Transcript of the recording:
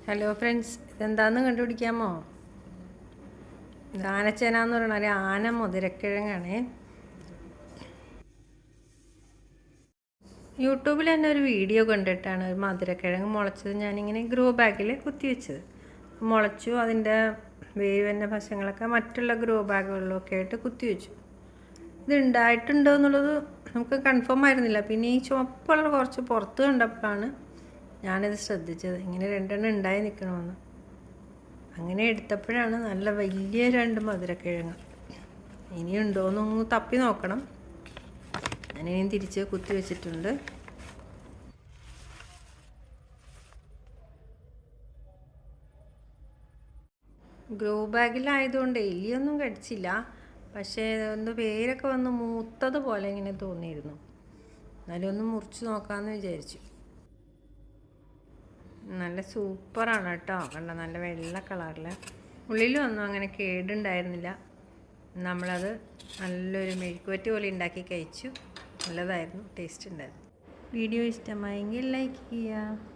Hello friends, ഇതെന്താന്ന് കണ്ടുപിടിക്കാമോ? ഇത് ആനച്ചേന എന്ന് പറഞ്ഞാൽ ആന മുതിരക്കിഴങ്ങാണേ. യൂട്യൂബിൽ തന്നെ ഒരു വീഡിയോ കണ്ടിട്ടാണ് ഒരു മധുരക്കിഴങ്ങ് മുളച്ചത് ഞാനിങ്ങനെ ഗ്രോ ബാഗിൽ കുത്തിവെച്ചത്. മുളച്ചു. അതിൻ്റെ വേരിൻ്റെ വശങ്ങളൊക്കെ മറ്റുള്ള ഗ്രോ ബാഗുകളിലൊക്കെ ആയിട്ട് കുത്തിവെച്ചു. ഇത് ഉണ്ടായിട്ടുണ്ടോ എന്നുള്ളത് നമുക്ക് കൺഫേം ആയിരുന്നില്ല. പിന്നെ ഈ ചുവപ്പുള്ള കുറച്ച് പുറത്ത് കണ്ടപ്പോഴാണ് ഞാനിത് ശ്രദ്ധിച്ചത്, ഇങ്ങനെ രണ്ടെണ്ണം ഉണ്ടായി നിൽക്കണമെന്ന്. അങ്ങനെ എടുത്തപ്പോഴാണ് നല്ല വലിയ 2 മധുരക്കിഴങ്ങ്. ഇനിയുണ്ടോയെന്നൊന്ന് തപ്പി നോക്കണം. ഞാനിനിയും തിരിച്ച് കുത്തി വെച്ചിട്ടുണ്ട്. ഗ്രോ ബാഗിലായതുകൊണ്ട് എലിയൊന്നും കടിച്ചില്ല. പക്ഷേ ഒന്ന് വേരൊക്കെ വന്ന് മൂത്തതുപോലെ ഇങ്ങനെ തോന്നിയിരുന്നു. എന്നാലും ഒന്ന് മുറിച്ച് നോക്കാമെന്ന് വിചാരിച്ചു. നല്ല സൂപ്പറാണ് കേട്ടോ. കണ്ട, നല്ല വെള്ള കളറിൽ. ഉള്ളിലൊന്നും അങ്ങനെ കേടുണ്ടായിരുന്നില്ല. നമ്മളത് നല്ലൊരു മെഴുക്കുവരട്ടി പോലെ ഉണ്ടാക്കി കഴിച്ചു. നല്ലതായിരുന്നു, ടേസ്റ്റ് ഉണ്ടായിരുന്നു. വീഡിയോ ഇഷ്ടമായെങ്കിൽ ലൈക്ക് ചെയ്യുക.